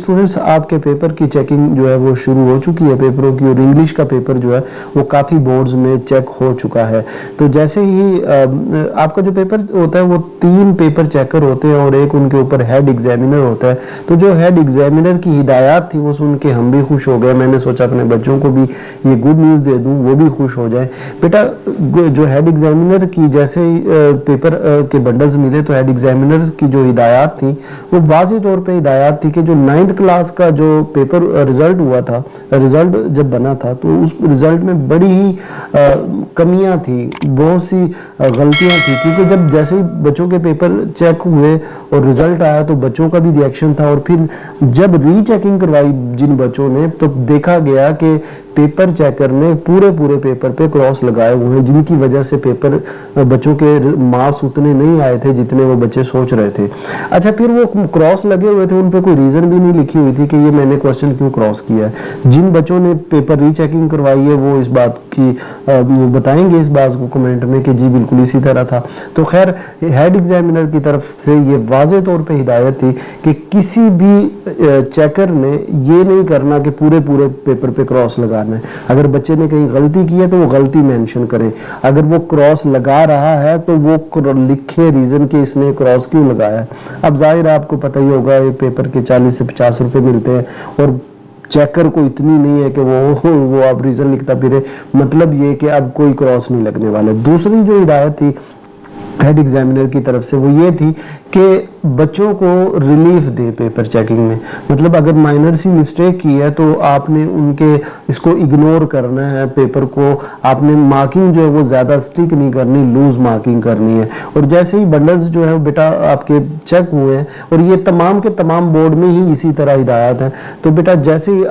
Students आप के paper की चेकिंग जो है वो शुरू हो चुकी है पेपरों की, और इंग्लिश का पेपर जो है वो काफ़ी बोर्ड्स में चेक हो चुका है। तो जैसे ही आपका जो पेपर होता है वो 3 पेपर चेकर होते हैं और एक उनके ऊपर हेड एग्जामिनर होता है। तो जो हेड एग्जामिनर की हिदायत थी वो सुन के हम भी खुश हो गए। मैंने सोचा अपने बच्चों को भी ये गुड न्यूज़ दे दूं, वो भी खुश हो जाए। बेटा जो हेड एग्जामिनर की जैसे ही पेपर के बंडल्स मिले तो हेड एग्जामिनर की जो हिदायत थी वो वाज़ेह तौर पे हिदायत थी कि जो 9th क्लास का जो पेपर रिजल्ट हुआ था, रिजल्ट जब बना था तो उस रिजल्ट में बड़ी ही कमियां थी, बहुत सी गलतियां थी। क्योंकि जब जैसे ही बच्चों के पेपर चेक हुए और रिजल्ट आया तो बच्चों का भी रिएक्शन था, और फिर जब रीचेकिंग करवाई जिन बच्चों ने तो देखा गया कि पेपर चेकर ने पूरे पेपर पे क्रॉस लगाए हुए हैं, जिनकी वजह से पेपर बच्चों के मार्क्स उतने नहीं आए थे जितने वो बच्चे सोच रहे थे। अच्छा, फिर वो क्रॉस लगे हुए थे, उन पे कोई रीजन भी नहीं लिखी हुई थी कि ये मैंने क्वेश्चन क्यों क्रॉस किया है। जिन बच्चों ने पेपर रीचेकिंग करवाई है वो इस बात की बताएंगे इस बात को कमेंट में कि जी बिल्कुल इसी तरह था। तो खैर हेड एग्जामिनर की तरफ से ये वाज़ेह तौर पे हिदायत थी कि किसी भी चेकर ने ये नहीं करना कि पूरे पेपर पे क्रॉस लगाना है। अगर बच्चे ने कहीं गलती की है तो वो गलती मेंशन करें। अगर वो क्रॉस लगा रहा है तो वो लिखे रीजन कि इसने क्रॉस क्यों लगाया है। अब जाहिर है आपको पता ही होगा ये पेपर के 40 से 50 रुपए मिलते हैं और चेकर को इतनी नहीं है कि वो आप रीजन लिखता फिरे। मतलब ये कि अब कोई क्रॉस नहीं लगने वाले। दूसरी जो हिदायत थी हेड एग्जामिनर की तरफ से वो ये थी कि बच्चों को रिलीफ दे पेपर चेकिंग में। मतलब अगर माइनर सी मिस्टेक की है तो आपने उनके इसको इग्नोर करना है, पेपर को आपने मार्किंग जो है वो ज़्यादा स्ट्रिक्ट नहीं करनी, लूज मार्किंग करनी है। और जैसे ही बंडल्स जो है बेटा आपके चेक हुए हैं, और ये तमाम के तमाम बोर्ड में ही इसी तरह हिदायत है, तो बेटा जैसे ही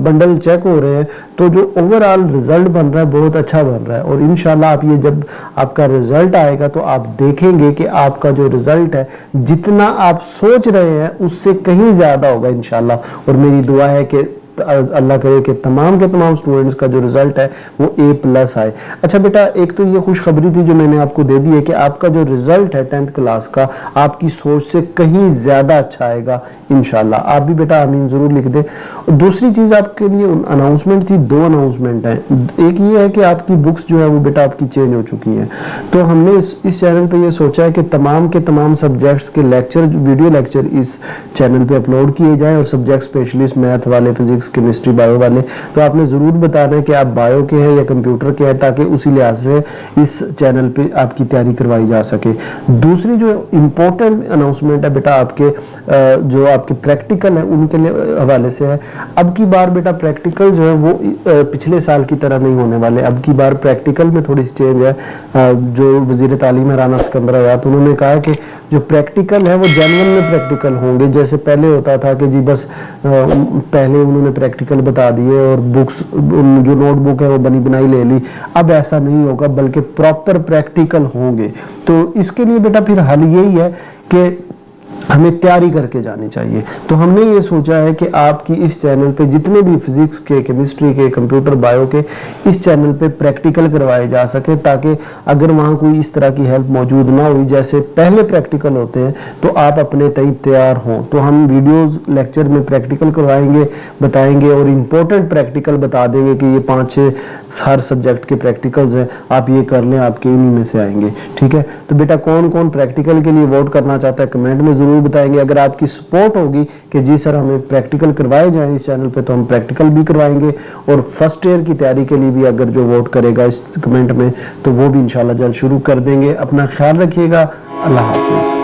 बंडल चेक हो रहे हैं तो जो ओवरऑल रिजल्ट बन रहा है बहुत अच्छा बन रहा है। और इंशाल्लाह आप ये जब आपका रिजल्ट आएगा तो आप देखेंगे कि आपका जो रिजल्ट है जितना आप सोच रहे हैं उससे कहीं ज्यादा होगा इंशाल्लाह। और मेरी दुआ है कि अल्लाह करे कि तमाम के तमाम स्टूडेंट्स का जो रिजल्ट है वो A+ आए। अच्छा बेटा, एक तो ये खुशखबरी थी जो मैंने आपको दे दी है कि आपका जो रिजल्ट है 10th क्लास का आपकी सोच से कहीं ज्यादा अच्छा आएगा इंशाल्लाह। आप भी बेटा आमीन जरूर लिख दे। दूसरी चीज आपके लिए अनाउंसमेंट थी, 2 अनाउंसमेंट है। एक ये है कि आपकी बुक्स जो है वो बेटा आपकी चेंज हो चुकी है। तो हमने इस चैनल पे ये सोचा है कि तमाम के तमाम सब्जेक्ट्स के लेक्चर, वीडियो लेक्चर इस चैनल पे अपलोड किए जाएं, और सब्जेक्ट स्पेशलिस्ट मैथ वाले, फिजिक्स, केमिस्ट्री, बायो वाले, तो आपने जरूर बताना है कि आप बायो के हैं या कंप्यूटर के हैं, ताकि उसी लिहाज से इस चैनल पे आपकी तैयारी करवाई जा सके। दूसरी जो इंपॉर्टेंट अनाउंसमेंट है बेटा आपके जो आपके प्रैक्टिकल है उनके हवाले से है। अब की बार बेटा प्रैक्टिकल जो है वो पिछले साल की तरह नहीं होने वाले। अब की बार प्रैक्टिकल में थोड़ी सी चेंज है। जो वजीर तालीम है राना सिकंदर हयात, उन्होंने कहा कि जो प्रैक्टिकल है वो जेन्युइन में प्रैक्टिकल होंगे। जैसे पहले होता था कि जी बस पहले उन्होंने प्रैक्टिकल बता दिए और बुक्स जो नोटबुक है वो बनी बनाई ले ली। अब ऐसा नहीं होगा, बल्कि प्रॉपर प्रैक्टिकल होंगे। तो इसके लिए बेटा फिर हल यही है कि हमें तैयारी करके जानी चाहिए। तो हमने ये सोचा है कि आपकी इस चैनल पे जितने भी फिजिक्स के, केमिस्ट्री के, कंप्यूटर, बायो के इस चैनल पे प्रैक्टिकल करवाए जा सके, ताकि अगर वहाँ कोई इस तरह की हेल्प मौजूद ना हुई जैसे पहले प्रैक्टिकल होते हैं तो आप अपने तय तैयार हों। तो हम वीडियोस लेक्चर में प्रैक्टिकल करवाएंगे, बताएंगे, और इम्पोर्टेंट प्रैक्टिकल बता देंगे कि ये 5-6 हर सब्जेक्ट के प्रैक्टिकल्स हैं, आप ये कर लें, आपके इन्हीं में से आएंगे। ठीक है, तो बेटा कौन कौन प्रैक्टिकल के लिए वोट करना चाहता है कमेंट में जरूर बताएंगे। अगर आपकी सपोर्ट होगी कि जी सर हमें प्रैक्टिकल करवाए जाए इस चैनल पे, तो हम प्रैक्टिकल भी करवाएंगे। और फर्स्ट ईयर की तैयारी के लिए भी अगर जो वोट करेगा इस कमेंट में तो वो भी इंशाल्लाह जल्द शुरू कर देंगे। अपना ख्याल रखिएगा। अल्लाह हाफिज।